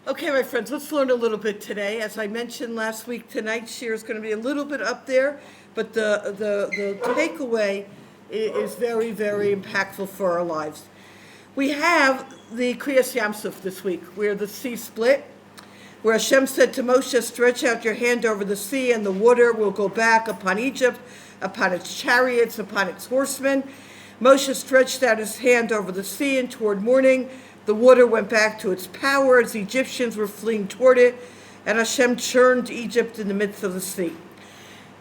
Okay, my friends, let's learn a little bit today. As I mentioned last week, tonight's shir is going to be a little bit up there, but the takeaway is very, very impactful for our lives. We have the Kriyas Yamsuf this week, where the sea split, where Hashem said to Moshe, stretch out your hand over the sea, and the water will go back upon Egypt, upon its chariots, upon its horsemen. Moshe stretched out his hand over the sea, and toward morning, the water went back to its power as the Egyptians were fleeing toward it, and Hashem churned Egypt in the midst of the sea.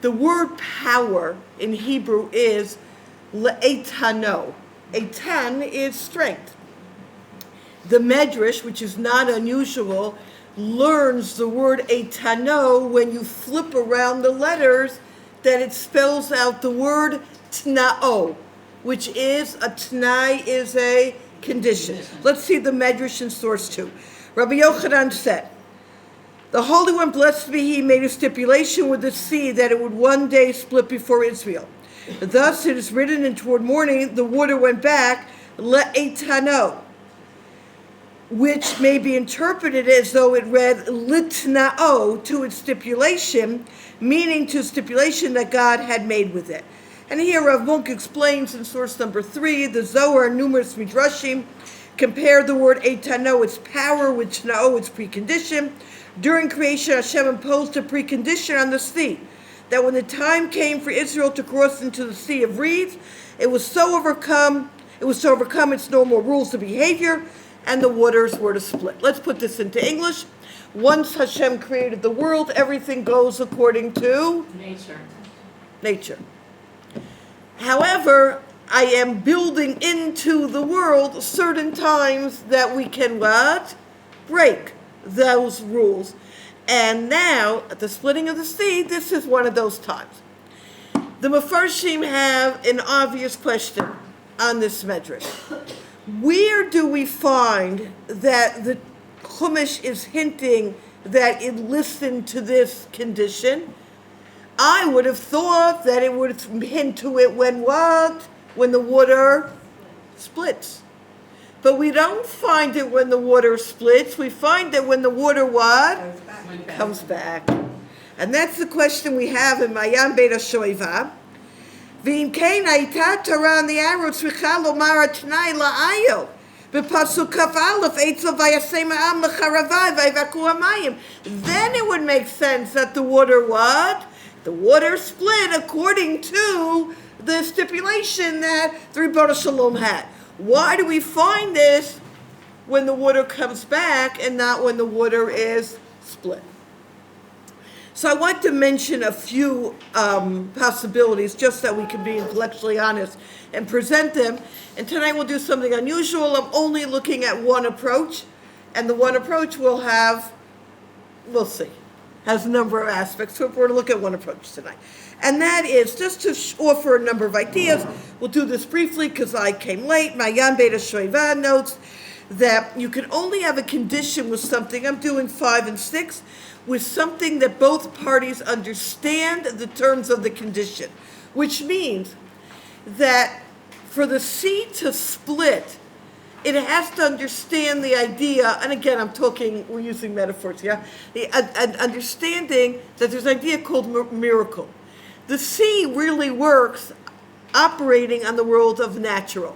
The word power in Hebrew is le'etano. Eitan is strength. The Medrash, which is not unusual, learns the word etano when you flip around the letters, that it spells out the word tna'o, which is a t'nai is a condition. Let's see the Medrash in source 2. Rabbi Yochanan said, the Holy One, blessed be He, made a stipulation with the sea that it would one day split before Israel. Thus it is written, and toward morning the water went back, le'etano, which may be interpreted as though it read litna'o, to its stipulation, meaning to stipulation that God had made with it. And here Rav Munk explains in source number 3, the Zohar and numerous midrashim compare the word etano, its power, with tna'o, its precondition. During creation, Hashem imposed a precondition on the sea, that when the time came for Israel to cross into the Sea of Reeds, it was to overcome its normal rules of behavior, and the waters were to split. Let's put this into English. Once Hashem created the world, everything goes according to nature. However, I am building into the world certain times that we can what? Break those rules. And now, at the splitting of the sea, this is one of those times. The Mefarshim have an obvious question on this medrash. Where do we find that the Chumash is hinting that it listened to this condition? I would have thought that it would hint to it when what? When the water splits. But we don't find it when the water splits. We find it when the water what? Comes back. And that's the question we have in Mayam Beit HaShoeva. V'im kein hayta Torah on the arrow tzricha lomar atnai la'ayo. B'pasuk kaf aleph eitzel vayasei ma'am lecharavai vayvaku hamayim. Then it would make sense that the water what? The water split according to the stipulation that the Rebbeinu Shalom had. Why do we find this when the water comes back and not when the water is split? So I want to mention a few possibilities just so we can be intellectually honest and present them. And tonight we'll do something unusual. I'm only looking at one approach, and the one approach we'll see, has a number of aspects. So we're going to look at one approach tonight. And that is just to offer a number of ideas. We'll do this briefly because I came late. Mayam Beit HaShoeva notes that you can only have a condition with something. I'm doing 5 and 6. With something that both parties understand the terms of the condition. Which means that for the sea to split, it has to understand the idea, and again, we're using metaphors here, an understanding that there's an idea called miracle. The sea really works operating on the world of natural.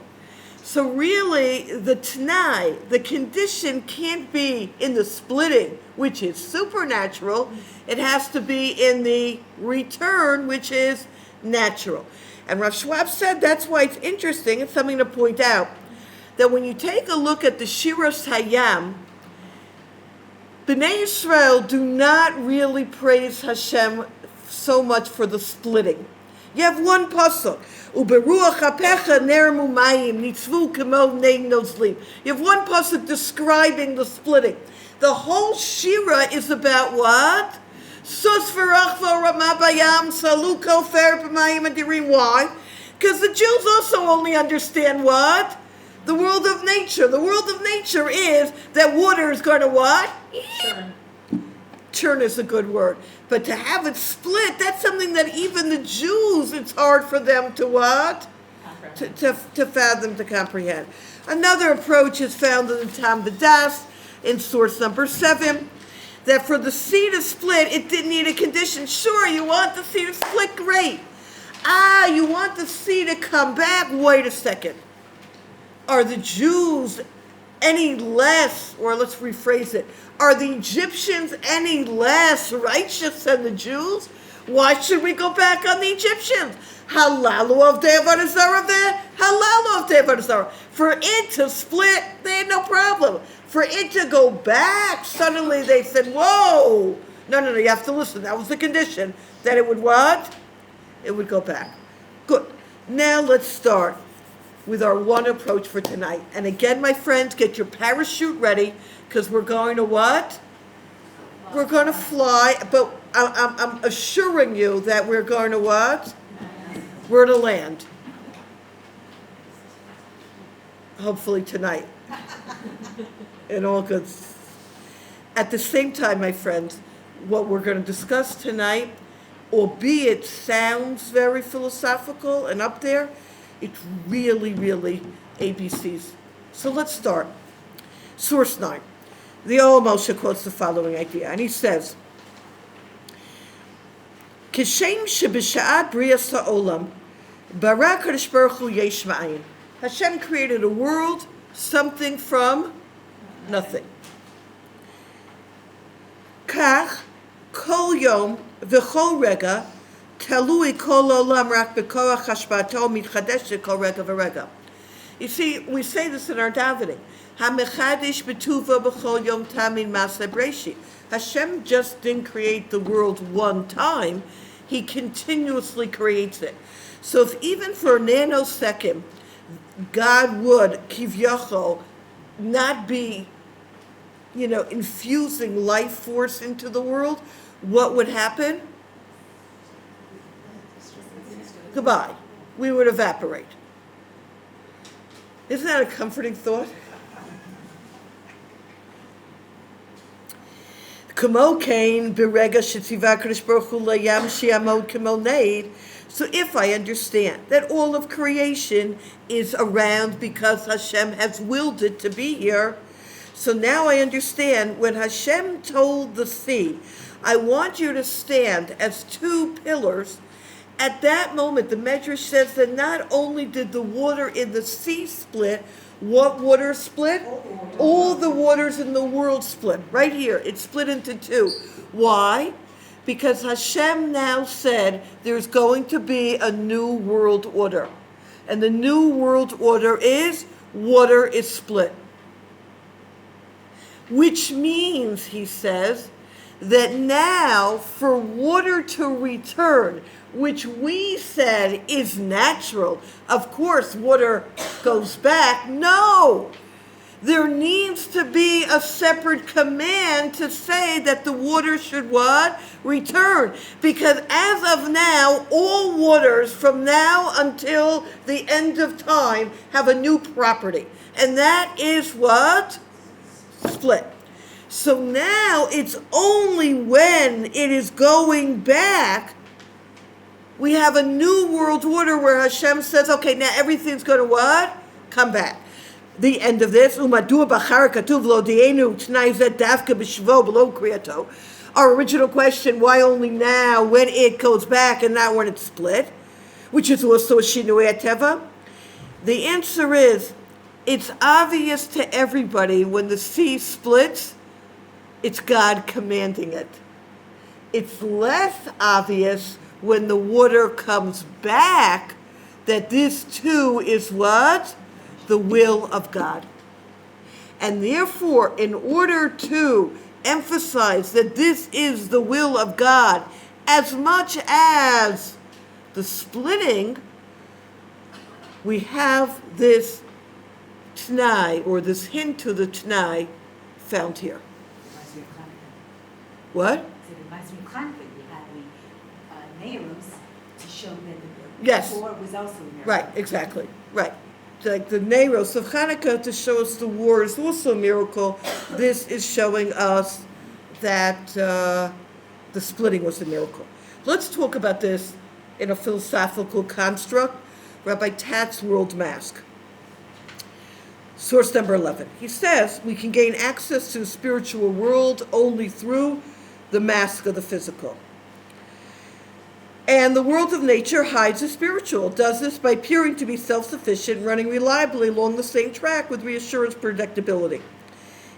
So really, the t'nai, the condition can't be in the splitting, which is supernatural. It has to be in the return, which is natural. And Rav Schwab said that's why it's interesting, it's something to point out, that when you take a look at the Shira Hayam, Bnei Israel do not really praise Hashem so much for the splitting. You have one pasuk, Uberuach hapecha nermu mayim nitzvu kemo nei nozlim. You have one pasuk describing the splitting. The whole Shira is about what? Sus v'rachvo ramah bayam salu kofer b'mayim adirim. Why? Because the Jews also only understand what? The world of nature. The world of nature is that water is going to what? Churn is a good word. But to have it split, that's something that even the Jews, it's hard for them to what? To fathom, to comprehend. Another approach is found in the Tam V'das, in source number 7, that for the sea to split, it didn't need a condition. Sure, you want the sea to split? Great. You want the sea to come back? Wait a second. Are the Jews any less, or let's rephrase it, are the Egyptians any less righteous than the Jews? Why should we go back on the Egyptians? Halalu of Avodah Zarah there, halalu of Avodah Zarah. For it to split, they had no problem. For it to go back, suddenly they said, whoa. No, you have to listen. That was the condition. That it would what? It would go back. Good. Now let's start with our one approach for tonight. And again, my friends, get your parachute ready, because we're going to what? We're going to fly, but I'm assuring you that we're going to what? We're to land. Hopefully tonight. In all good. At the same time, my friends, what we're going to discuss tonight, albeit sounds very philosophical and up there, it's really, really ABCs. So let's start. Source 9. The old Moshe quotes the following idea, and he says, Kishem shebisha'at brias ha'olam, bara kadosh baruch hu yesh ma'ayin. Hashem created a world, something from nothing. Kach, kol yom, v'chol rega, talui kol olam rak b'korach hashpato mitchadesh kol rega v'rega. You see, we say this in our davening. HaMechadish b'tuva b'chol yom tamin ma'aseh breishi. Hashem just didn't create the world one time. He continuously creates it. So if even for a nanosecond, God would, kivyachol, not be, infusing life force into the world, what would happen? Goodbye. We would evaporate. Isn't that a comforting thought? So if I understand that all of creation is around because Hashem has willed it to be here, so now I understand when Hashem told the sea, I want you to stand as two pillars. At that moment, the Medrash says that not only did the water in the sea split, what water split? All the waters in the world split. Right here, it split into two. Why? Because Hashem now said there's going to be a new world order. And the new world order is water is split. Which means, he says, that now for water to return, which we said is natural, of course water goes back. No! There needs to be a separate command to say that the water should what? Return. Because as of now, all waters from now until the end of time have a new property. And that is what? Split. So now it's only when it is going back, we have a new world order where Hashem says, okay, now everything's going to what? Come back. The end of this, our original question, why only now when it goes back and not when it's split, which is also a shinui teva? The answer is, it's obvious to everybody when the sea splits, it's God commanding it. It's less obvious when the water comes back that this too is what? The will of God. And therefore, in order to emphasize that this is the will of God, as much as the splitting, we have this t'nai, or this hint to the t'nai, found here. What? To show that the yes. war was also a miracle. Right, exactly. Right. Like the Neiros of Hanukkah to show us the war is also a miracle. This is showing us that the splitting was a miracle. Let's talk about this in a philosophical construct. Rabbi Tatz's world mask. Source number 11. He says we can gain access to the spiritual world only through the mask of the physical. And the world of nature hides the spiritual. It does this by appearing to be self-sufficient, running reliably along the same track with reassurance predictability.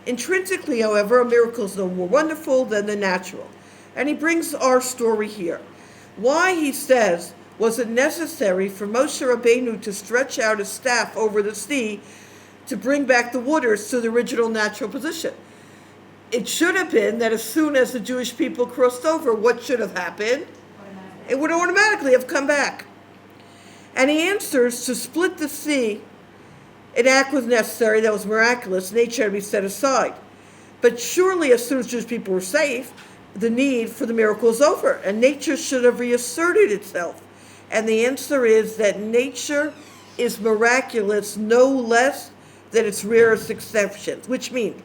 Intrinsically, however, a miracle is no more wonderful than the natural. And he brings our story here. Why, he says, was it necessary for Moshe Rabbeinu to stretch out his staff over the sea to bring back the waters to the original natural position? It should have been that as soon as the Jewish people crossed over, what should have happened? It would automatically have come back. And he answers, to split the sea, an act was necessary that was miraculous. Nature had to be set aside. But surely as soon as Jewish people were safe, the need for the miracle is over, and nature should have reasserted itself. And the answer is that nature is miraculous no less than its rarest exceptions, which means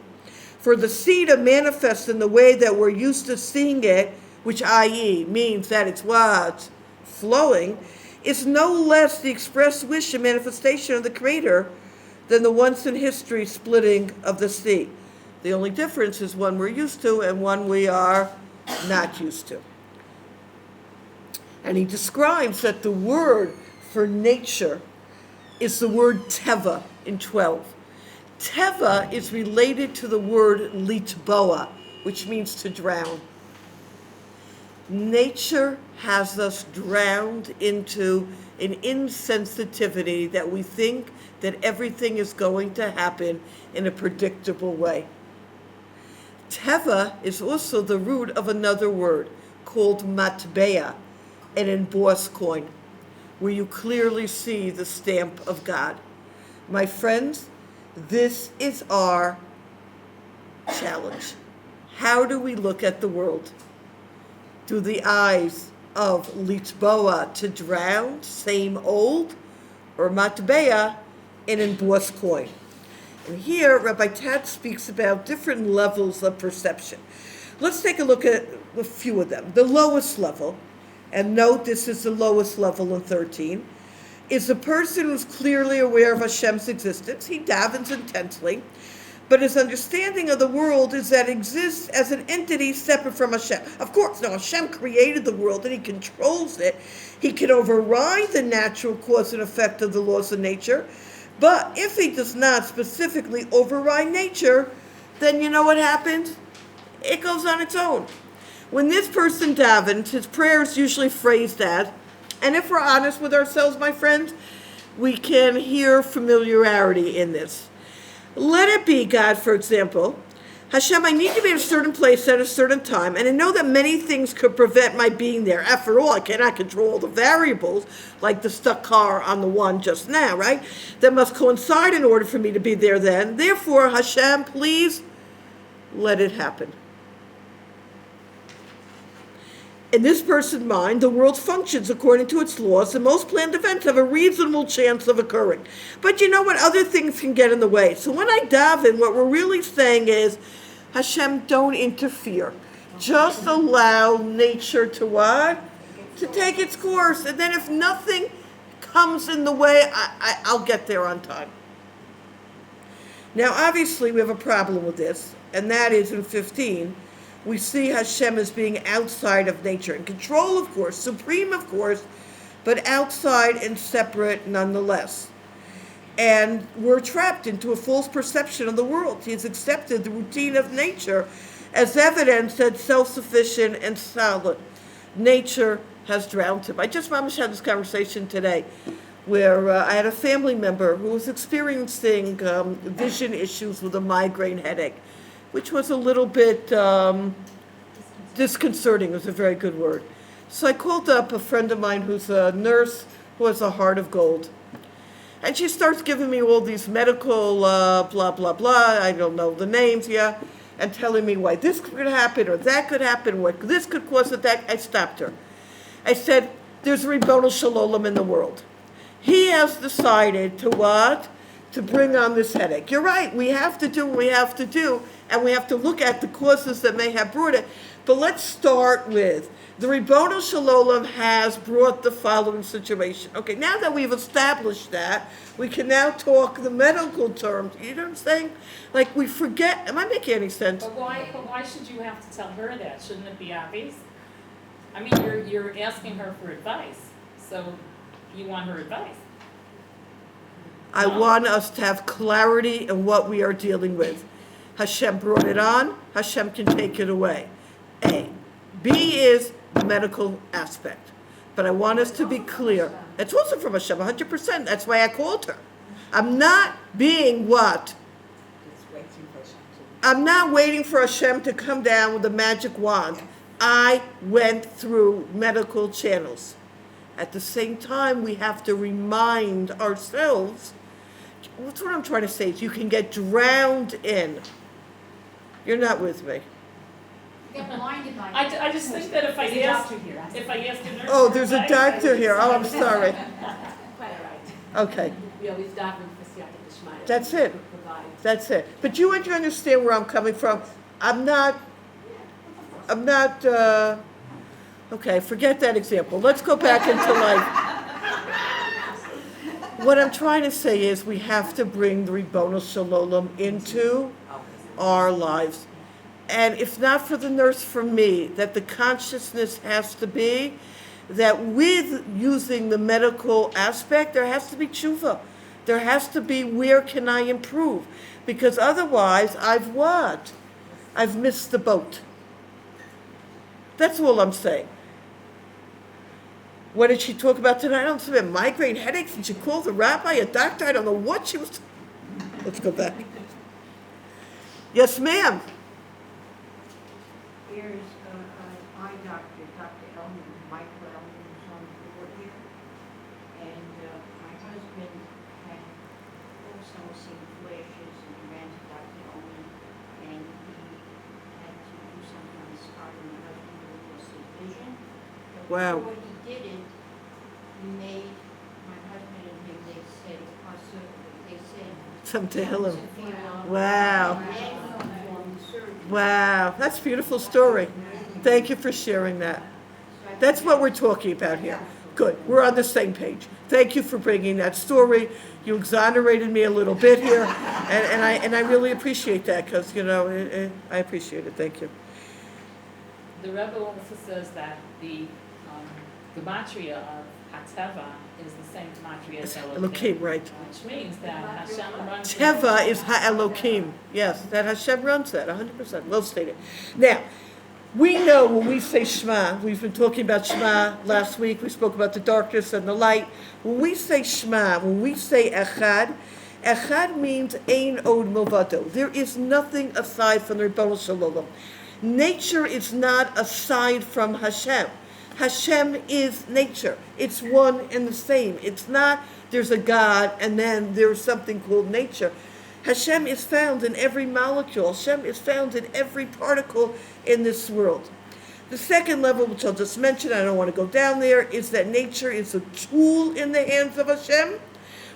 for the sea to manifest in the way that we're used to seeing it, which i.e. means that it's what? Flowing, is no less the express wish and manifestation of the Creator than the once in history splitting of the sea. The only difference is one we're used to and one we are not used to. And he describes that the word for nature is the word teva in 12. Teva is related to the word litboa, which means to drown. Nature has us drowned into an insensitivity that we think that everything is going to happen in a predictable way. Teva is also the root of another word called matbea, an embossed coin, where you clearly see the stamp of God. My friends, this is our challenge. How do we look at the world? Through the eyes of litboa, to drown, same old, or matbea, an embossed coin? And here, Rabbi Tad speaks about different levels of perception. Let's take a look at a few of them. The lowest level, and note this is the lowest level in 13, is the person who's clearly aware of Hashem's existence. He davens intensely, but his understanding of the world is that it exists as an entity separate from Hashem. Of course, now Hashem created the world and he controls it. He can override the natural cause and effect of the laws of nature. But if he does not specifically override nature, then you know what happens? It goes on its own. When this person davens, his prayer is usually phrased as, and if we're honest with ourselves, my friends, we can hear familiarity in this. Let it be, God, for example, Hashem, I need to be in a certain place at a certain time, and I know that many things could prevent my being there. After all, I cannot control all the variables, like the stuck car on the one just now, right? That must coincide in order for me to be there then. Therefore, Hashem, please let it happen. In this person's mind, the world functions according to its laws, and most planned events have a reasonable chance of occurring. But you know what? Other things can get in the way. So when I daven, what we're really saying is, Hashem, don't interfere. Just allow nature to what? To take its course. And then if nothing comes in the way, I'll get there on time. Now, obviously, we have a problem with this, and that is in 15, we see Hashem as being outside of nature, in control, of course, supreme, of course, but outside and separate nonetheless. And we're trapped into a false perception of the world. He has accepted the routine of nature as evidence that self-sufficient and solid. Nature has drowned him. I just had this conversation today where I had a family member who was experiencing vision issues with a migraine headache, which was a little bit disconcerting, is a very good word. So I called up a friend of mine who's a nurse who has a heart of gold. And she starts giving me all these medical blah, blah, blah, I don't know the names, and telling me why this could happen or that could happen, what this could cause it, that. I stopped her. I said, there's a Ribono Shel Olam in the world. He has decided to what? To bring on this headache. You're right, we have to do what we have to do, and we have to look at the causes that may have brought it. But let's start with the Ribono Shel Olam has brought the following situation. Okay, now that we've established that, we can now talk the medical terms. You know what I'm saying? Like we forget. Am I making any sense? But why should you have to tell her that? Shouldn't it be obvious? I mean, you're asking her for advice, so you want her advice. I want us to have clarity in what we are dealing with. Hashem brought it on. Hashem can take it away. A. B is the medical aspect. But I want us to be clear. It's also from Hashem, 100%. That's why I called her. I'm not being what? I'm not waiting for Hashem to come down with a magic wand. I went through medical channels. At the same time, we have to remind ourselves, what's what I'm trying to say is you can get drowned in. You're not with me. Get reminded by I just think that if I There's a ask doctor here. a nurse. Oh, for there's a advice, I doctor would here. say- Oh, I'm sorry. Quite all right. Okay, We always daven for siyata d'shmaya. That's it. To provide. that's it. But you understand where I'm coming from. I'm not, okay, forget that example. Let's go back into life. What I'm trying to say is we have to bring the Ribono Shel Olam into our lives. And if not for the nurse, for me, that the consciousness has to be that with using the medical aspect, there has to be tshuva. There has to be where can I improve? Because otherwise, I've what? I've missed the boat. That's all I'm saying. What did she talk about tonight? I don't know, migraine headaches, and she called the rabbi, a doctor. I don't know what she was. Let's go back. Yes, ma'am. Here's an eye doctor, Dr. Elman, Michael Elman, who's on the board here. And my husband had also seen flashes and he ran to Dr. Elman and he had to do something on his part and my husband lost his vision. But Wow. before he did it, he made, my husband and him, they said, Some Tehillim. Wow. Wow. Wow. That's a beautiful story. Thank you for sharing that. That's what we're talking about here. Good. We're on the same page. Thank you for bringing that story. You exonerated me a little bit here, and I really appreciate that because, you know, I appreciate it. Thank you. The Rebbe also says that the gematria of Hateva is the same gematria as Elohim, right. which means that Hashem runs. Teva is Ha-Elohim. Yes, that Hashem runs that, 100%. Well stated. Now, we know when we say Shema, we've been talking about Shema last week, we spoke about the darkness and the light. When we say Shema, when we say Echad, Echad means Ein Od Milvado. There is nothing aside from the Ribono Shel Olam. Nature is not aside from Hashem. Hashem is nature. It's one and the same. It's not there's a God and then there's something called nature. Hashem is found in every molecule. Hashem is found in every particle in this world. The second level, which I'll just mention, I don't want to go down there, is that nature is a tool in the hands of Hashem,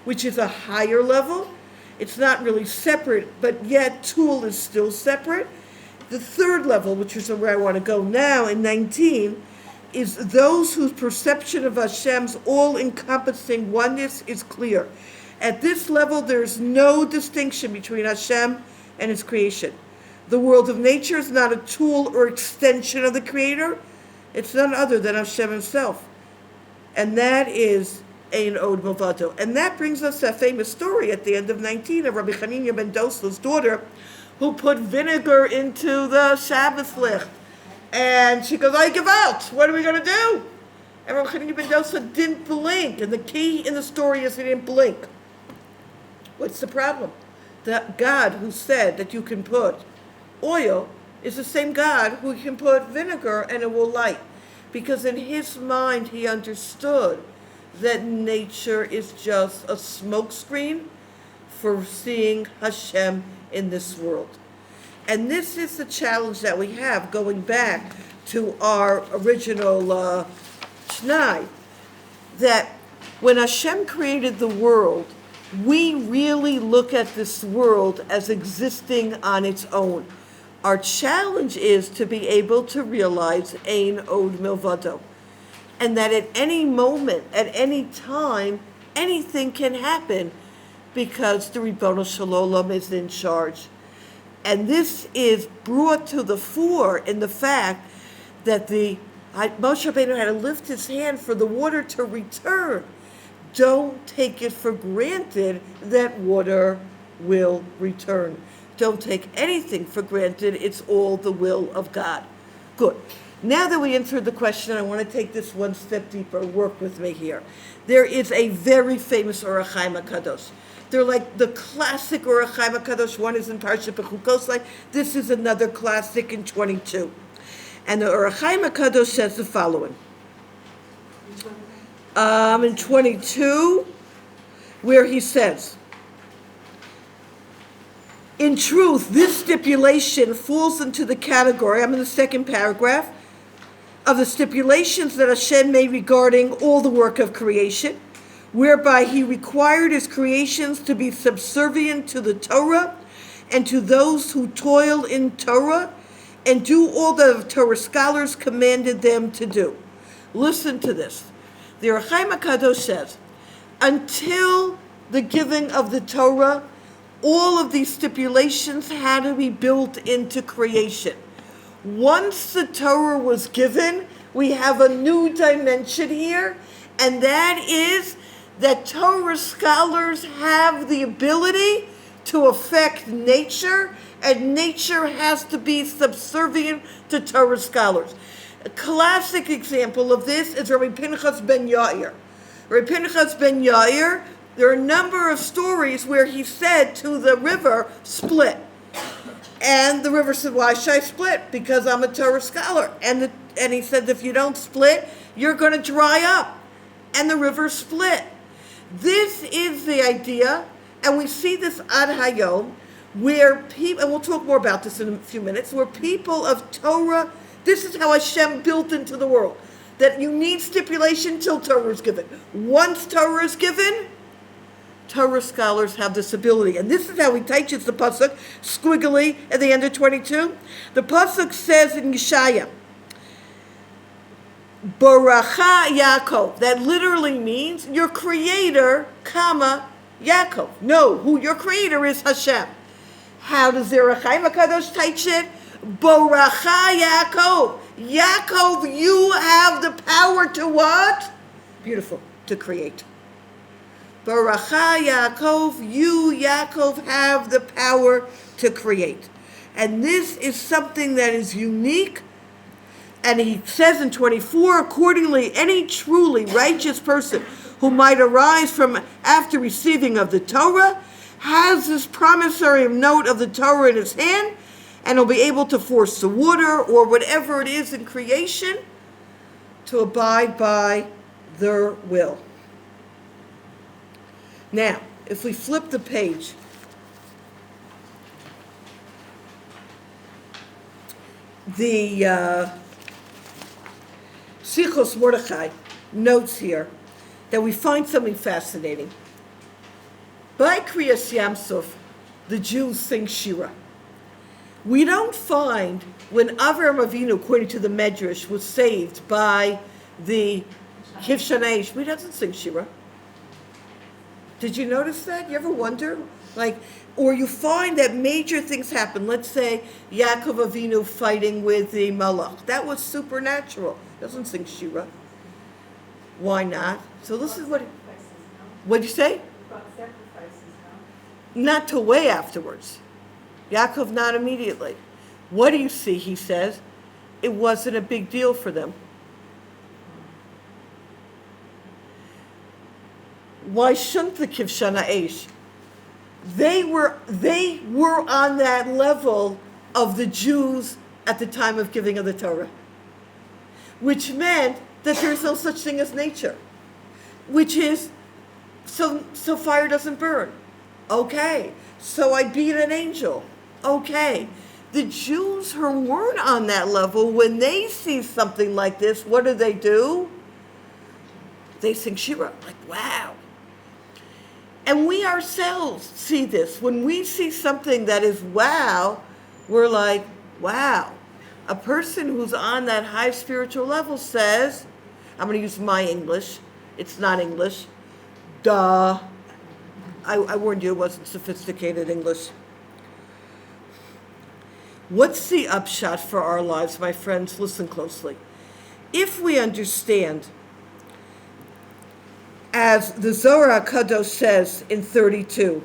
which is a higher level. It's not really separate, but yet tool is still separate. The third level, which is where I want to go now in 19, is those whose perception of Hashem's all-encompassing oneness is clear. At this level, there's no distinction between Hashem and His creation. The world of nature is not a tool or extension of the Creator. It's none other than Hashem Himself. And that is Ein Od Milvado. And that brings us that famous story at the end of 19 of Rabbi Hanina ben Dosa's daughter, who put vinegar into the Shabbos licht. And she goes, I give out. What are we going to do? And Rabbi Hanina ben Dosa didn't blink. And the key in the story is he didn't blink. What's the problem? The God who said that you can put oil is the same God who can put vinegar and it will light. Because in his mind he understood that nature is just a smokescreen for seeing Hashem in this world. And this is the challenge that we have going back to our original Shnai, that when Hashem created the world, we really look at this world as existing on its own. Our challenge is to be able to realize Ein Od Milvado. And that at any moment, at any time, anything can happen because the Ribbono Shel Olam is in charge. And this is brought to the fore in the fact that Moshe Rabbeinu had to lift his hand for the water to return. Don't take it for granted that water will return. Don't take anything for granted. It's all the will of God. Good. Now that we answered the question, I want to take this one step deeper. Work with me here. There is a very famous Orach Chaim HaKadosh. They're like the classic Orach Chaim HaKadosh. One is in Parshat Bechukosai. This is another classic in 22. And the Orach Chaim HaKadosh says the following. In 22, where he says, in truth, this stipulation falls into the category, I'm in the second paragraph, of the stipulations that Hashem made regarding all the work of creation, whereby he required his creations to be subservient to the Torah and to those who toil in Torah and do all that Torah scholars commanded them to do. Listen to this. The Orach Chaim HaKadosh says, until the giving of the Torah, all of these stipulations had to be built into creation. Once the Torah was given, we have a new dimension here, and that is that Torah scholars have the ability to affect nature, and nature has to be subservient to Torah scholars. A classic example of this is Rabbi Pinchas ben Yair. Rabbi Pinchas ben Yair, there are a number of stories where he said to the river, split. And the river said, why should I split? Because I'm a Torah scholar. And he said, if you don't split, you're going to dry up. And the river split. This is the idea, and we see this ad hayom, where people, and we'll talk more about this in a few minutes, where people of Torah, this is how Hashem built into the world, that you need stipulation till Torah is given. Once Torah is given, Torah scholars have this ability. And this is how he teaches the Pasuk, squiggly at the end of 22. The Pasuk says in Yeshaya, Baracha Yaakov. That literally means your creator, comma, Yaakov. No, who your creator is Hashem. How does the Orach Chaim HaKadosh teach it? Baracha Yaakov. Yaakov, you have the power to what? Beautiful, to create. Baracha Yaakov, you, Yaakov, have the power to create. And this is something that is unique. And he says in 24, accordingly, any truly righteous person who might arise from after receiving of the Torah has this promissory note of the Torah in his hand, and he'll be able to force the water or whatever it is in creation to abide by their will. Now, if we flip the page, the Sichos Mordechai notes here that we find something fascinating. By Kriyas Yamsuf, the Jews sing Shira. We don't find when Avraham Avinu, according to the Medrash, was saved by the Kivshanei, he doesn't sing Shira. Did you notice that? You ever wonder? Or you find that major things happen. Let's say Yaakov Avinu fighting with the Malach. That was supernatural. Doesn't sing Shira. Why not? So this is what'd you say? Not till way afterwards. Yaakov not immediately. What do you see? He says, it wasn't a big deal for them. Why shouldn't the Kivshana Eish? They were on that level of the Jews at the time of giving of the Torah, which meant that there's no such thing as nature, which is so fire doesn't burn. Okay, so I beat an angel. Okay, the Jews who weren't on that level, when they see something like this, what do? They sing Shira, wow. And we ourselves see this. When we see something that is wow, we're like, Wow. A person who's on that high spiritual level says, I'm going to use my English. It's not English. Duh. I warned you it wasn't sophisticated English. What's the upshot for our lives, my friends? Listen closely. If we understand, as the Zohar HaKadosh says in 32,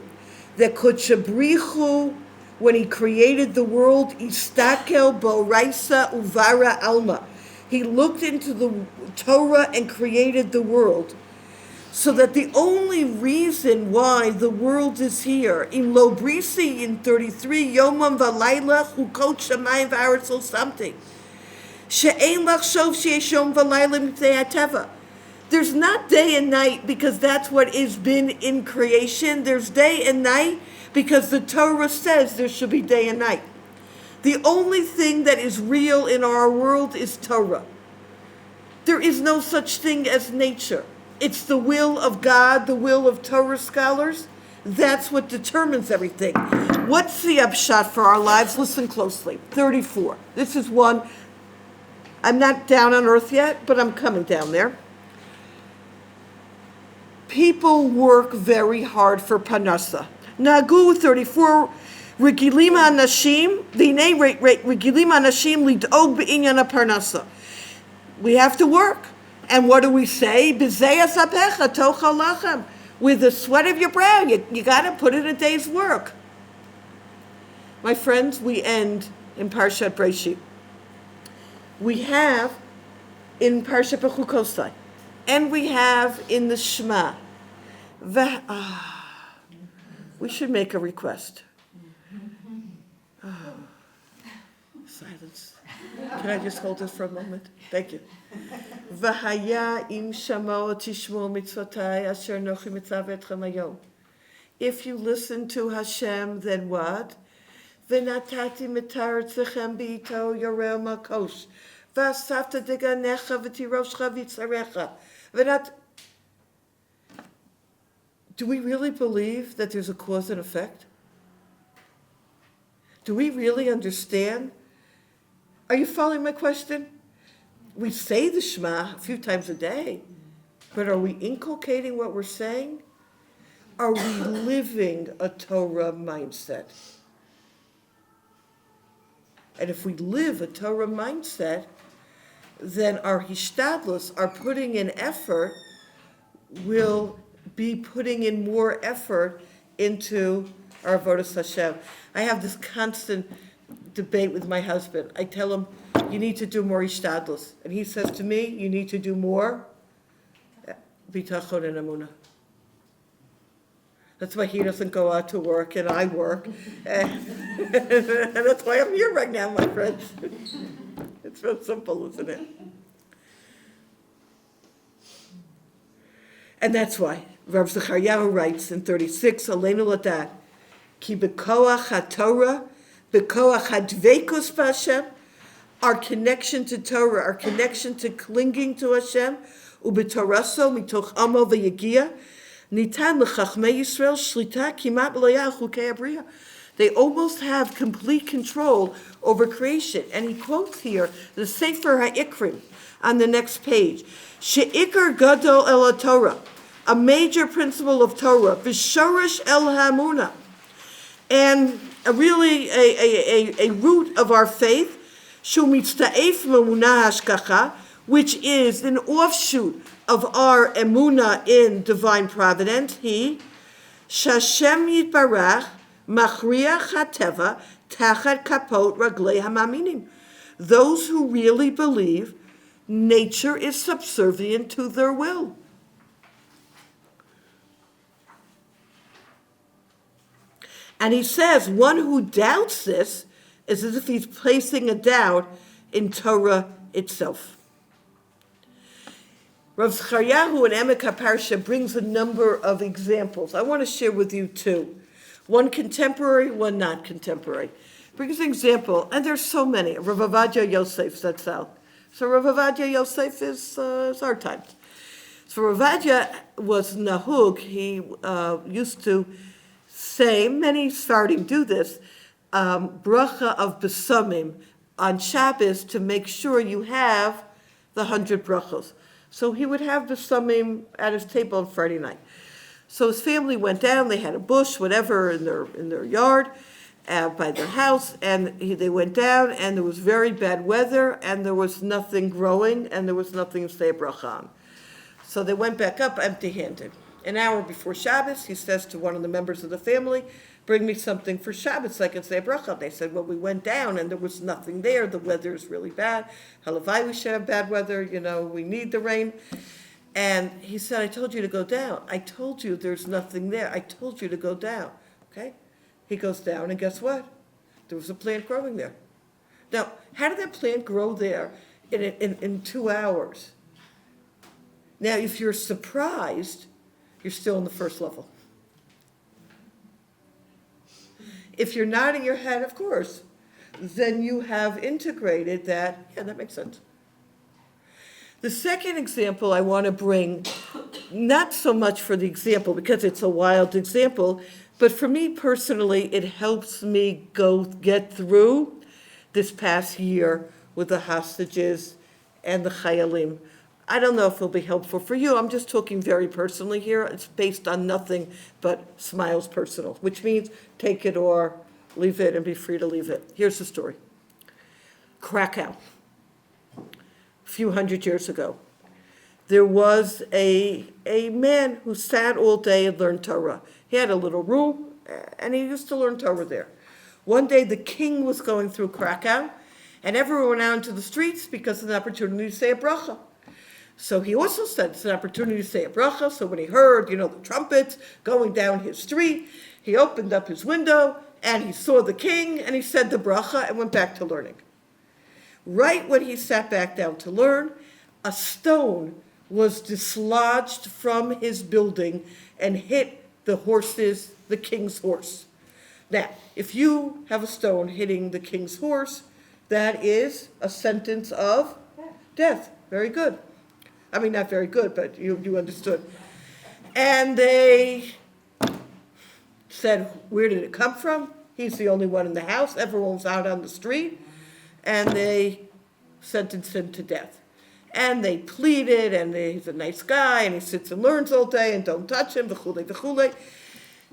that Kodshabrichu, when he created the world, Istakel Boraisa Uvara Alma. He looked into the Torah and created the world. So that the only reason why the world is here, in Lo Brisi in 33, Yomam Valayla Chukot Shamayim V'Aretz or something. She'ein lach shov sheyesh yom v'layla mipnei hateva. There's not day and night because that's what has been in creation. There's day and night because the Torah says there should be day and night. The only thing that is real in our world is Torah. There is no such thing as nature. It's the will of God, the will of Torah scholars. That's what determines everything. What's the upshot for our lives? Listen closely. 34. This is one. I'm not down on earth yet, but I'm coming down there. People work very hard for parnasa. Nagu 34. Regilim anashim, v'nei regilim anashim lid'og b'inyan parnasa. We have to work. And what do we say? B'zeyas apecha tochal lachem. With the sweat of your brow, you got to put in a day's work. My friends, we end in Parshat Breshit. We have in Parshat Bechukosai, and we have in the Shema. We should make a request. Silence. Can I just hold this for a moment? Thank you. V'haya im shamo tishmo mitzvotai asher nochi mitzav etchem hayom. If you listen to Hashem, then what? V'natati mitaretzechem b'ito yorel makosh. V'asafta deganecha v'tiroshcha v'tzarecha. Do we really believe that there's a cause and effect? Do we really understand? Are you following my question? We say the Shema a few times a day, but are we inculcating what we're saying? Are we living a Torah mindset? And if we live a Torah mindset, then our hishtadlus, our putting in effort, will be putting in more effort into our avodas Hashem. I have this constant debate with my husband. I tell him, you need to do more ishtadlus. And he says to me, you need to do more bitachon and emunah. That's why he doesn't go out to work and I work. And that's why I'm here right now, my friends. It's real simple, isn't it? And that's why Rav Zechariah writes in 36, Aleinu Ladat, Ki bekoach haTorah, bekoach hadveikus b'Hashem, our connection to Torah, our connection to clinging to Hashem, ubetoraso mitoch amo v'yagia, nitan l'chachmei Yisrael shlita kimat b'loyah chukei abriya. They almost have complete control over creation. And he quotes here the Sefer HaIkrim on the next page. She'ikar gadol el Torah, a major principle of Torah, v'shorish el hamuna, and really a root of our faith, shu mitzta'ef memunah hashgacha, which is an offshoot of our emunah in divine providence. He, shashem yitbarach, machriach hateva, tachat kapot raglei hamaminim. Those who really believe nature is subservient to their will. And he says, one who doubts this is as if he's placing a doubt in Torah itself. Rav Zechariah in Emek HaParsha brings a number of examples. I want to share with you two. One contemporary, one not contemporary. Brings an example, and there's so many. Rav Ovadia Yosef, that's out. So Rav Ovadia Yosef is our times. So Rav Ovadia was nahug. He used to say, many Sfardim do this, bracha of besamim on Shabbos to make sure you have the 100 brachos. So he would have besamim at his table on Friday night. So his family went down, they had a bush, whatever, in their yard, by their house, and they went down, and there was very bad weather, and there was nothing growing, and there was nothing to say a bracha on. So they went back up empty-handed. An hour before Shabbos, he says to one of the members of the family, bring me something for Shabbos so I can say a bracha. They said, well, we went down and there was nothing there. The weather is really bad. Halavai, we should have bad weather. We need the rain. And he said, I told you to go down. I told you there's nothing there. I told you to go down. Okay? He goes down and guess what? There was a plant growing there. Now, how did that plant grow there in 2 hours? Now, if you're surprised, you're still in the first level. If you're nodding your head, of course, then you have integrated that, yeah, that makes sense. The second example I want to bring, not so much for the example, because it's a wild example, but for me personally, it helps me get through this past year with the hostages and the chayalim. I don't know if it'll be helpful for you. I'm just talking very personally here. It's based on nothing but Smile's personal, which means take it or leave it and be free to leave it. Here's the story. Krakow, a few hundred years ago, there was a man who sat all day and learned Torah. He had a little room, and he used to learn Torah there. One day, the king was going through Krakow, and everyone went out into the streets because of an opportunity to say a bracha. So he also said it's an opportunity to say a bracha. So when he heard, the trumpets going down his street, he opened up his window and he saw the king and he said the bracha and went back to learning. Right when he sat back down to learn, a stone was dislodged from his building and hit the king's horse. Now, if you have a stone hitting the king's horse, that is a sentence of death. Very good. I mean, not very good, but you understood. And they said, where did it come from? He's the only one in the house. Everyone's out on the street. And they sentenced him to death. And they pleaded, and he's a nice guy, and he sits and learns all day, and don't touch him, v'chulei, v'chulei.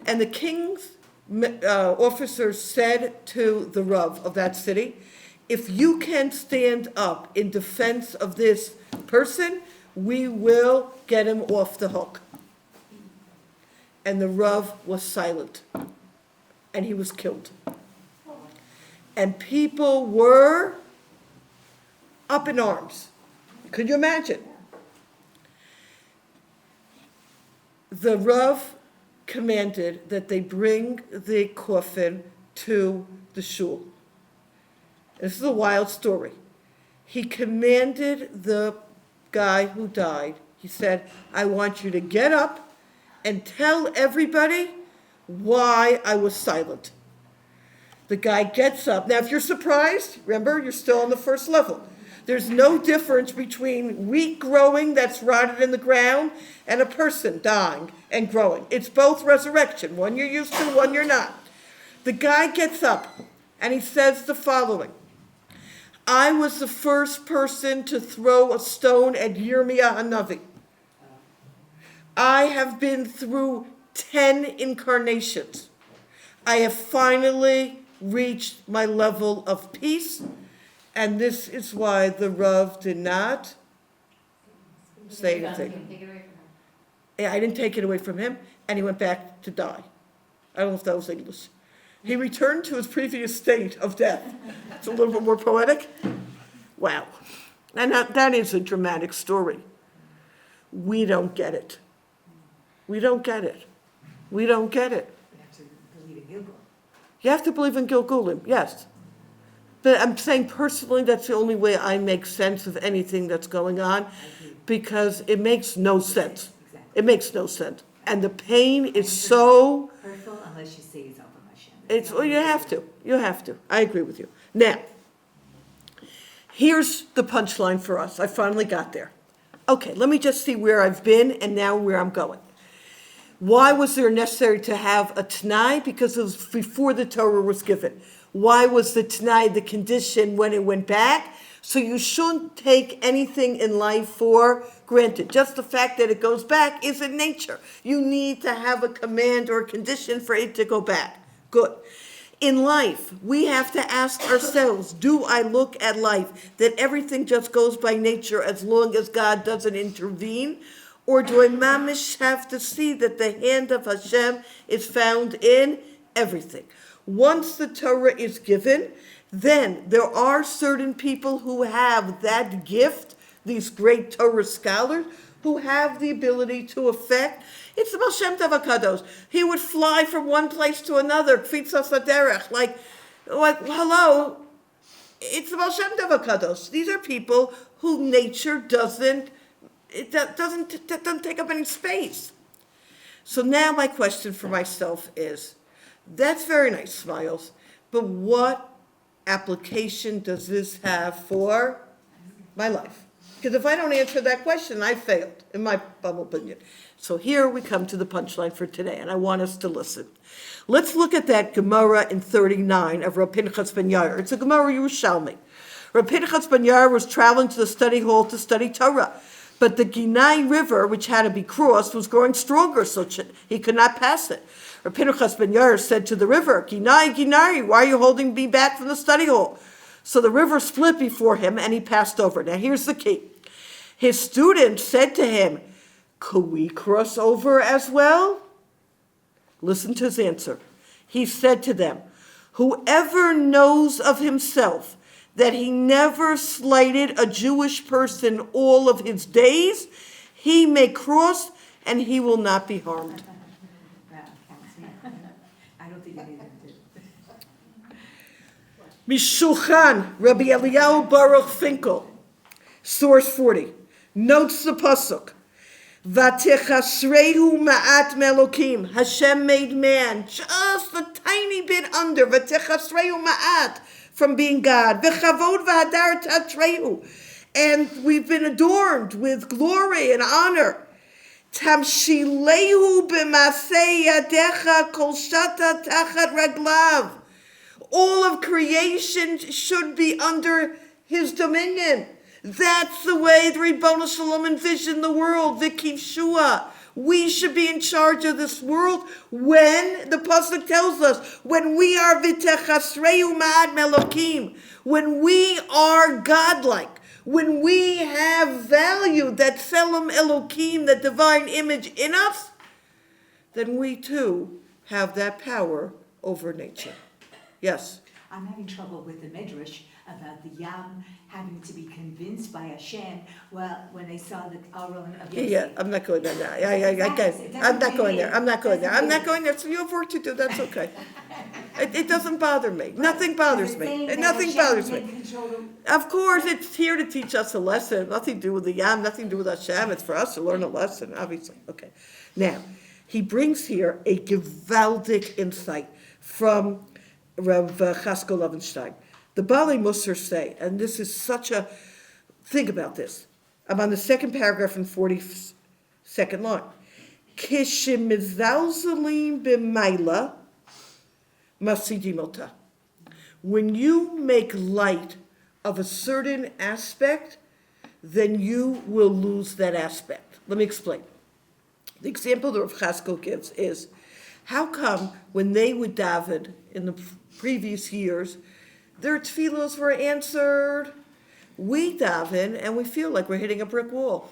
And the king's officers said to the Rav of that city, if you can stand up in defense of this person, we will get him off the hook. And the Rav was silent. And he was killed. And people were up in arms. Could you imagine? The Rav commanded that they bring the coffin to the shul. This is a wild story. He commanded the guy who died, he said, I want you to get up and tell everybody why I was silent. The guy gets up. Now, if you're surprised, remember, you're still on the first level. There's no difference between wheat growing that's rotted in the ground and a person dying and growing. It's both resurrection. One you're used to, one you're not. The guy gets up and he says the following. I was the first person to throw a stone at Yirmiyah HaNavi. I have been through 10 incarnations. I have finally reached my level of peace, and this is why the Rav did not say anything. Yeah, I didn't take it away from him, and he went back to die. I don't know if that was English. He returned to his previous state of death. It's a little bit more poetic. Wow. And that is a dramatic story. We don't get it. We don't get it. We don't get it. You have to believe in Gilgal. You have to believe in Gilgulim, yes. But I'm saying personally, that's the only way I make sense of anything that's going on, because it makes no sense. Exactly. It makes no sense. And the pain is so... Hurtful unless you say it's over Hashem. You have to. I agree with you. Now, here's the punchline for us. I finally got there. Okay, let me just see where I've been and now where I'm going. Why was there necessary to have a Tanai? Because it was before the Torah was given. Why was the Tanai the condition when it went back? So you shouldn't take anything in life for granted. Just the fact that it goes back isn't nature. You need to have a command or a condition for it to go back. Good. In life, we have to ask ourselves, do I look at life that everything just goes by nature as long as God doesn't intervene? Or do I mamish have to see that the hand of Hashem is found in everything? Once the Torah is given, then there are certain people who have that gift, these great Torah scholars, who have the ability to affect. It's the Baal Shem Tov HaKadosh. He would fly from one place to another, Kfitzas Haderech, like, hello, it's the Baal Shem Tov HaKadosh. These are people who nature doesn't take up any space. So now my question for myself is, that's very nice, Smiles, but what application does this have for my life? Because if I don't answer that question, I failed, in my humble opinion. So here we come to the punchline for today, and I want us to listen. Let's look at that Gemara in 39 of Rav Pinchas ben Yair. It's a Gemara Yerushalmi. Rav Pinchas ben Yair was traveling to the study hall to study Torah, but the Ginai River, which had to be crossed, was growing stronger, so he could not pass it. Rav Pinchas ben Yair said to the river, Ginai, Ginai, why are you holding me back from the study hall? So the river split before him, and he passed over. Now here's the key. His student said to him, could we cross over as well? Listen to his answer. He said to them, whoever knows of himself that he never slighted a Jewish person all of his days, he may cross and he will not be harmed. I don't think any of them did. Mishulchan, Rabbi Eliyahu Baruch Finkel, source 40, notes the pasuk. V'techasrehu ma'at melokim. Hashem made man just a tiny bit under. V'techasrehu ma'at, from being God. V'chavod v'hadar tatrehu. And we've been adorned with glory and honor. Tamshilehu b'masei yadecha kol shata tachat raglav. All of creation should be under his dominion. That's the way the Ribono Shalom envisioned the world, the Kivshua. We should be in charge of this world when, the Pasuk tells us, when we are V'techasrehu ma'ad melokim, when we are godlike, when we have value, that Tselem Elokim, that divine image in us, then we too have that power over nature. Yes? I'm having trouble with the Midrash about the Yam having to be convinced by Hashem, well, when they saw the Aron of Yeah, I'm not going there now. I'm not going there. So you have work to do, that's okay. It doesn't bother me. Nothing bothers me. Nothing bothers me. Of course, it's here to teach us a lesson. Nothing to do with the Yam, nothing to do with Hashem. It's for us to learn a lesson, obviously. Okay. Now, he brings here a gewaldic insight from Rav Chasko Levenstein. The Bali Musar say, and this is such a, think about this. I'm on the second paragraph in 42nd line. Kishimizalzalim b'mayla masidimota. When you make light of a certain aspect, then you will lose that aspect. Let me explain. The example that Rav Chasko gives is, how come when they would daven in the previous years, their tefillos were answered? We daven and we feel like we're hitting a brick wall.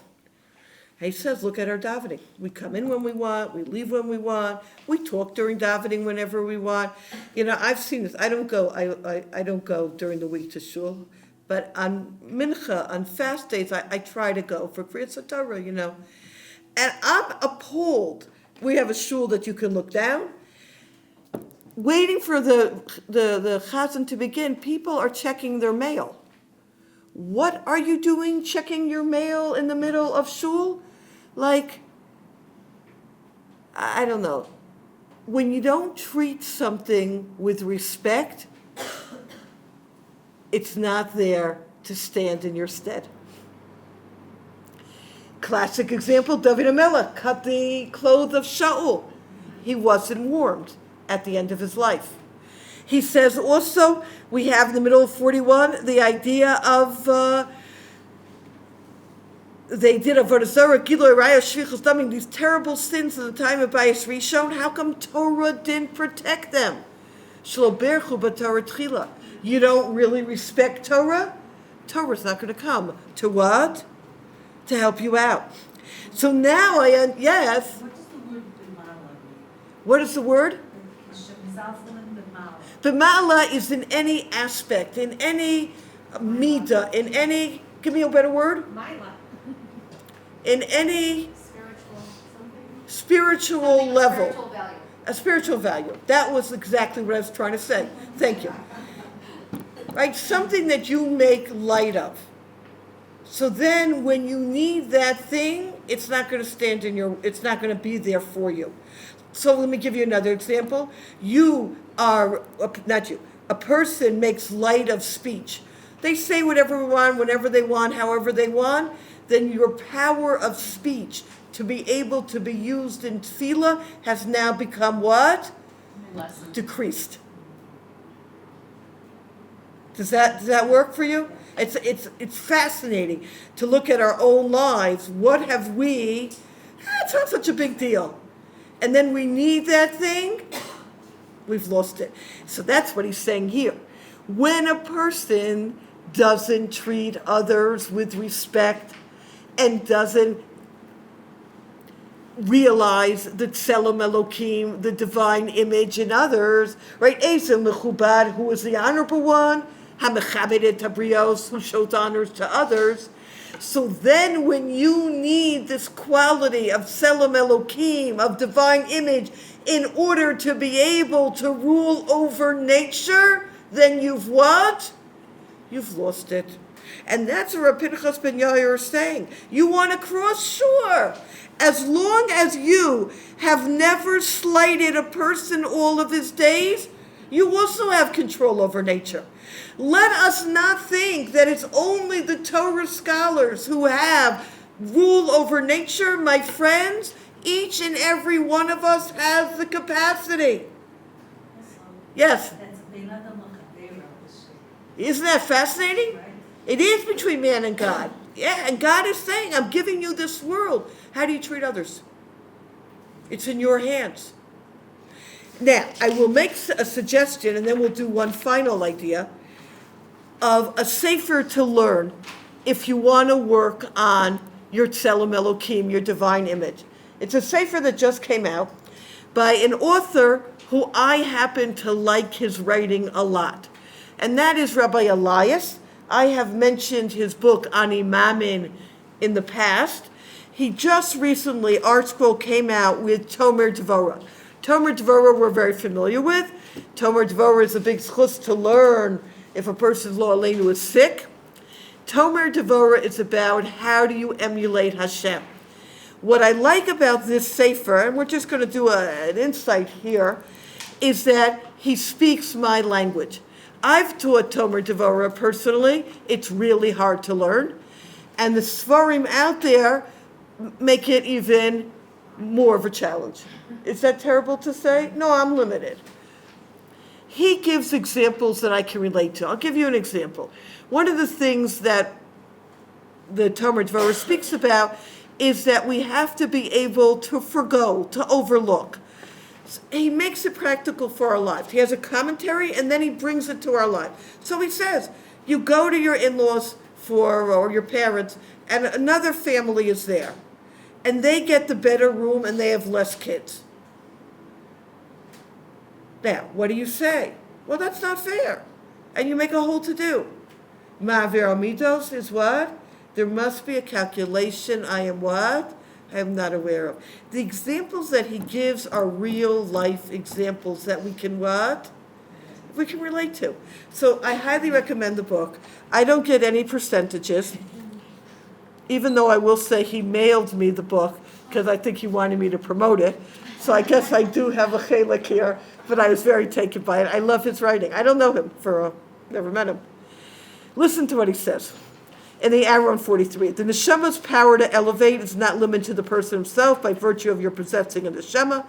He says, look at our davening. We come in when we want, we leave when we want, we talk during davening whenever we want. You know, I've seen this. I don't go during the week to shul, but on mincha, on fast days, I try to go for Kriyat Torah, you know. And I'm appalled. We have a shul that you can look down. Waiting for the chazan to begin, people are checking their mail. What are you doing checking your mail in the middle of shul? Like, I don't know. When you don't treat something with respect, it's not there to stand in your stead. Classic example, David HaMelech cut the clothes of Shaul. He wasn't warmed at the end of his life. He says also, we have in the middle of 41, the idea of, they did avodah zarah, gilui raya, shvichus damim, these terrible sins in the time of Bayis Rishon. How come Torah didn't protect them? Shlo berchu b'Torah tchila. You don't really respect Torah? Torah's not going to come. To what? To help you out. So now yes. What does the word b'mala mean? What is the word? Zalzalin b'mala. B'mala is in any aspect, in any midah, in any, give me a better word, Mila. in any Spiritual something? spiritual Something of level. Spiritual value. A spiritual value. That was exactly what I was trying to say. Thank you. Right? Something that you make light of. So then when you need that thing, it's not going to stand in your, it's not going to be there for you. So let me give you another example. You are, not you, a person makes light of speech. They say whatever they want, whenever they want, however they want. Then your power of speech to be able to be used in tefillah has now become what? Lesson. Decreased. Does that work for you? It's fascinating to look at our own lives. What have we? It's not such a big deal. And then we need that thing, we've lost it. So that's what he's saying here. When a person doesn't treat others with respect and doesn't realize the Tselem Elokim, the divine image in others, right? Ezel Mechubad, who is the honorable one, HaMechabed et Habrios, who shows honors to others. So then when you need this quality of Tselem Elokim, of divine image, in order to be able to rule over nature, then you've what? You've lost it. And that's what Rabbi Pinchas ben Yair is saying. You want to cross? Sure. As long as you have never slighted a person all of his days, you also have control over nature. Let us not think that it's only the Torah scholars who have rule over nature. My friends, each and every one of us has the capacity. Yes. That's Beilad Machadera. Isn't that fascinating? Right? It is between man and God. Yeah, and God is saying, I'm giving you this world. How do you treat others? It's in your hands. Now, I will make a suggestion, and then we'll do one final idea, of a sefer to learn if you want to work on your Tselem Elokim, your divine image. It's a sefer that just came out by an author who I happen to like his writing a lot. And that is Rabbi Elias. I have mentioned his book, Ani Mamin, in the past. He just recently, ArtScroll came out with Tomer Dvorah. Tomer Dvorah we're very familiar with. Tomer Dvorah is a big schus to learn if a person's lo aleinu is sick. Tomer Dvorah is about how do you emulate Hashem. What I like about this sefer, and we're just going to do an insight here, is that he speaks my language. I've taught Tomer Dvorah personally. It's really hard to learn. And the Svarim out there make it even more of a challenge. Is that terrible to say? No, I'm limited. He gives examples that I can relate to. I'll give you an example. One of the things that the Tomer Dvorah speaks about is that we have to be able to forgo, to overlook. He makes it practical for our lives. He has a commentary and then he brings it to our life. So he says, you go to your in-laws or your parents, and another family is there. And they get the better room and they have less kids. Now, what do you say? Well, that's not fair. And you make a whole to-do. Ma'aver amidos is what? There must be a calculation. I am what? I am not aware of. The examples that he gives are real life examples that we can what? We can relate to. So I highly recommend the book. I don't get any percentages, even though I will say he mailed me the book because I think he wanted me to promote it. So I guess I do have a chelek here, but I was very taken by it. I love his writing. I don't know him never met him. Listen to what he says. In the Aaron 43, the neshama's power to elevate is not limited to the person himself by virtue of your possessing a neshama.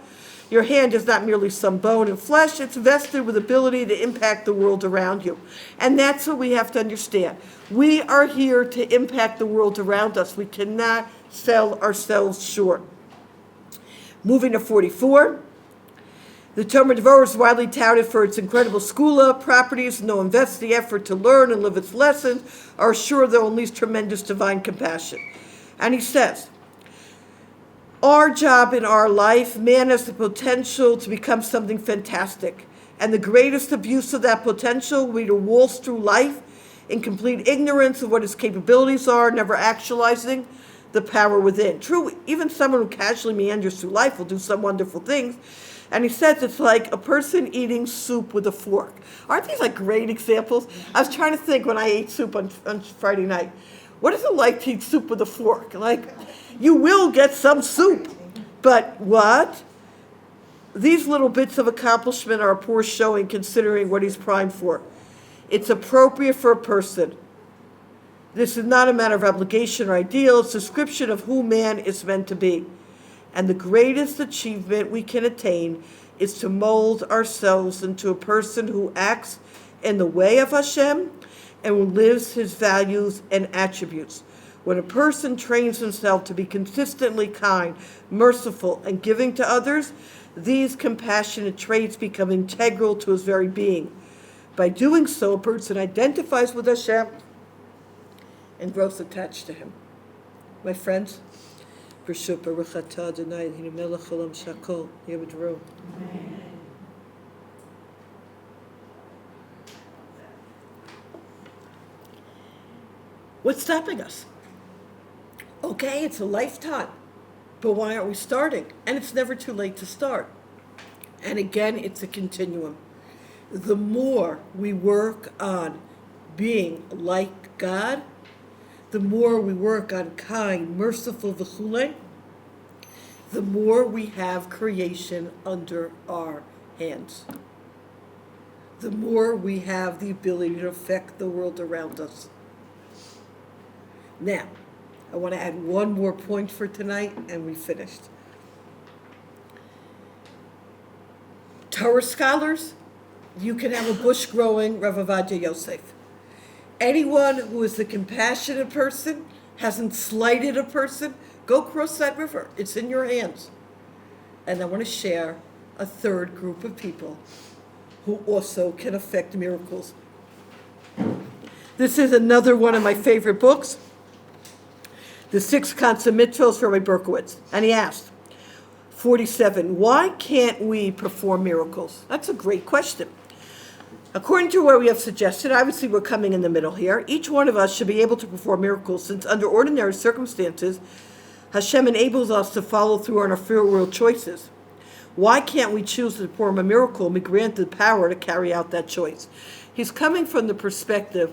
Your hand is not merely some bone and flesh, it's vested with ability to impact the world around you. And that's what we have to understand. We are here to impact the world around us. We cannot sell ourselves short. Moving to 44. The Talmud Torah is widely touted for its incredible skula properties, and they'll invest the effort to learn and live its lessons, are sure they'll unleash tremendous divine compassion. And he says, our job in our life, man has the potential to become something fantastic. And the greatest abuse of that potential will be to waltz through life in complete ignorance of what his capabilities are, never actualizing the power within. True, even someone who casually meanders through life will do some wonderful things. And he says it's like a person eating soup with a fork. Aren't these like great examples? I was trying to think when I ate soup on Friday night. What is it like to eat soup with a fork? Like, you will get some soup. But what? These little bits of accomplishment are a poor showing considering what he's primed for. It's appropriate for a person. This is not a matter of obligation or ideal. It's a description of who man is meant to be. And the greatest achievement we can attain is to mold ourselves into a person who acts in the way of Hashem and who lives his values and attributes. When a person trains himself to be consistently kind, merciful, and giving to others, these compassionate traits become integral to his very being. By doing so, a person identifies with Hashem and grows attached to him. My friends, what's stopping us? Okay, it's a lifetime, but why aren't we starting? And it's never too late to start. And again, it's a continuum. The more we work on being like God, the more we work on kind, merciful, v'chulei, the more we have creation under our hands. The more we have the ability to affect the world around us. Now, I want to add one more point for tonight, and we finished. Torah scholars, you can have a bush growing Rav Ovadia Yosef. Anyone who is a compassionate person, hasn't slighted a person, go cross that river. It's in your hands. And I want to share a third group of people who also can affect miracles. This is another one of my favorite books, The Six Constant Mitzvos for Rabbi Berkowitz. And he asked, 47, why can't we perform miracles? That's a great question. According to what we have suggested, obviously we're coming in the middle here. Each one of us should be able to perform miracles since under ordinary circumstances, Hashem enables us to follow through on our free will choices. Why can't we choose to perform a miracle and be granted the power to carry out that choice? He's coming from the perspective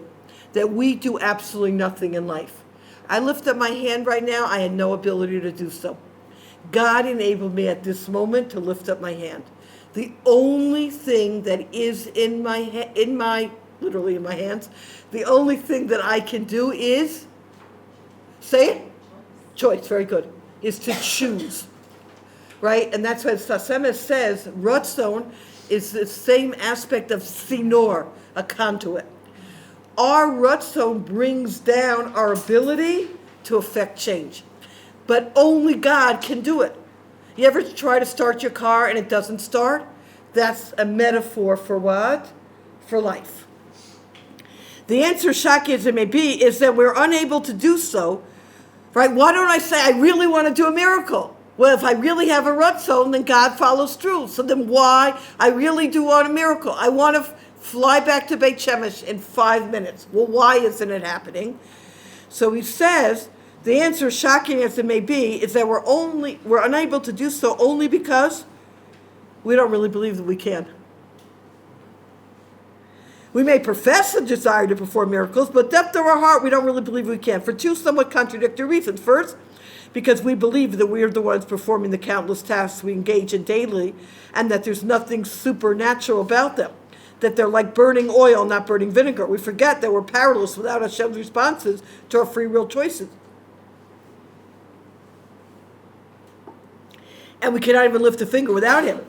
that we do absolutely nothing in life. I lift up my hand right now. I had no ability to do so. God enabled me at this moment to lift up my hand. The only thing that is literally in my hands, the only thing that I can do is, say it? Choice, very good, is to choose, right? And that's why Sasema says, Ratzon is the same aspect of sinor, a conduit. Our Ratzon brings down our ability to affect change. But only God can do it. You ever try to start your car and it doesn't start? That's a metaphor for what? For life. The answer, shocking as it may be, is that we're unable to do so. Right? Why don't I say, I really want to do a miracle? Well, if I really have a Ratzon, then God follows through. So then why? I really do want a miracle. I want to fly back to Beit Shemesh in 5 minutes. Well, why isn't it happening? So he says, the answer, shocking as it may be, is that we're unable to do so only because we don't really believe that we can. We may profess a desire to perform miracles, but depth of our heart, we don't really believe we can, for two somewhat contradictory reasons. First, because we believe that we are the ones performing the countless tasks we engage in daily, and that there's nothing supernatural about them, that they're like burning oil, not burning vinegar. We forget that we're powerless without Hashem's responses to our free will choices. And we cannot even lift a finger without him.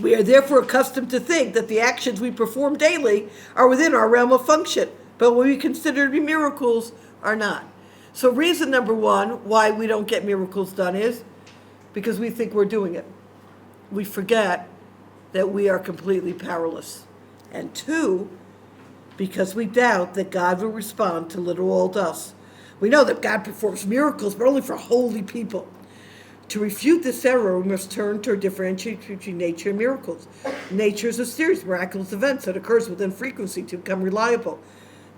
We are therefore accustomed to think that the actions we perform daily are within our realm of function, but what we consider to be miracles are not. So reason number one why we don't get miracles done is because we think we're doing it. We forget that we are completely powerless. And two, because we doubt that God will respond to little old us. We know that God performs miracles, but only for holy people. To refute this error, we must turn to differentiate between nature and miracles. Nature is a series of miraculous events that occurs within frequency to become reliable.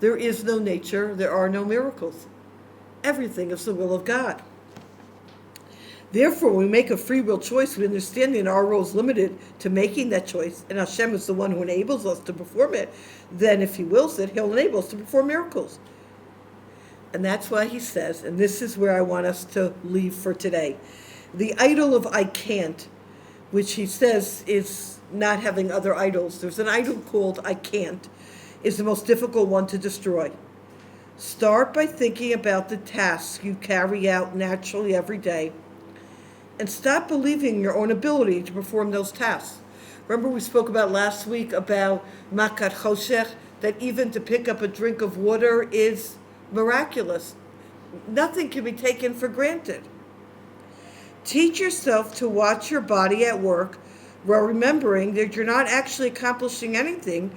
There is no nature, there are no miracles. Everything is the will of God. Therefore, when we make a free will choice, we understand that our role is limited to making that choice, and Hashem is the one who enables us to perform it. Then, if He wills it, He'll enable us to perform miracles. And that's why He says, and this is where I want us to leave for today, the idol of I can't, which He says is not having other idols. There's an idol called I can't, is the most difficult one to destroy. Start by thinking about the tasks you carry out naturally every day, and stop believing in your own ability to perform those tasks. Remember we spoke about last week about Makat Choshech, that even to pick up a drink of water is miraculous. Nothing can be taken for granted. Teach yourself to watch your body at work while remembering that you're not actually accomplishing anything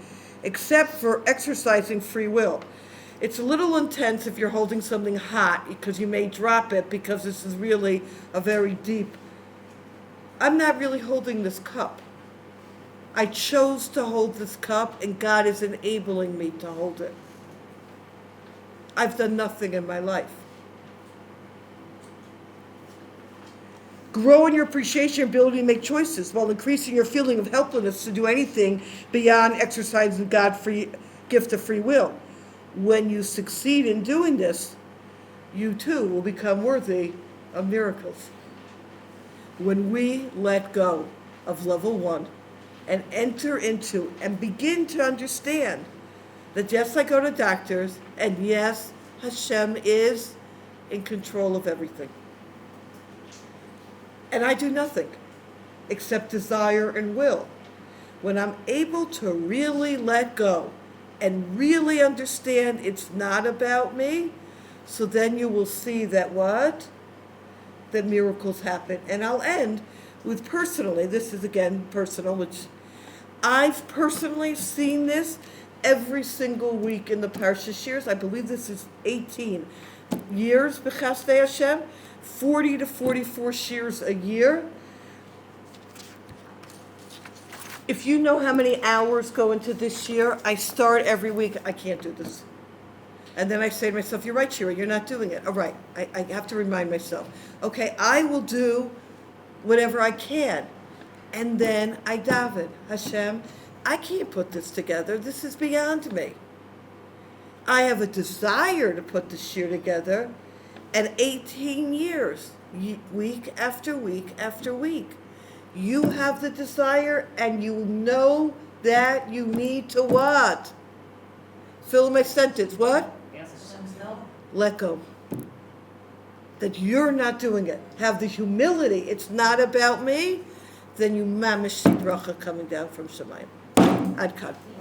except for exercising free will. It's a little intense if you're holding something hot because you may drop it because this is really a very deep. I'm not really holding this cup. I chose to hold this cup and God is enabling me to hold it. I've done nothing in my life. Grow in your appreciation and ability to make choices while increasing your feeling of helplessness to do anything beyond exercising God's gift of free will. When you succeed in doing this, you too will become worthy of miracles. When we let go of level one and enter into and begin to understand that yes, I go to doctors, and yes, Hashem is in control of everything. And I do nothing except desire and will. When I'm able to really let go and really understand it's not about me, so then you will see that what? That miracles happen. And I'll end with personally, this is again personal, which I've personally seen this every single week in the Parshat Shiras. I believe this is 18 years, B'chasdei Hashem, 40 to 44 Shiras a year. If you know how many hours go into this year, I start every week, I can't do this. And then I say to myself, you're right, Shira, you're not doing it. All right, I have to remind myself. Okay, I will do whatever I can. And then I daven, Hashem, I can't put this together. This is beyond me. I have a desire to put this year together, and 18 years, week after week after week. You have the desire, and you know that you need to what? Fill in my sentence. What? Yes. Let go. That you're not doing it. Have the humility. It's not about me. Then you mamish see bracha coming down from Shemayim. Ad kan.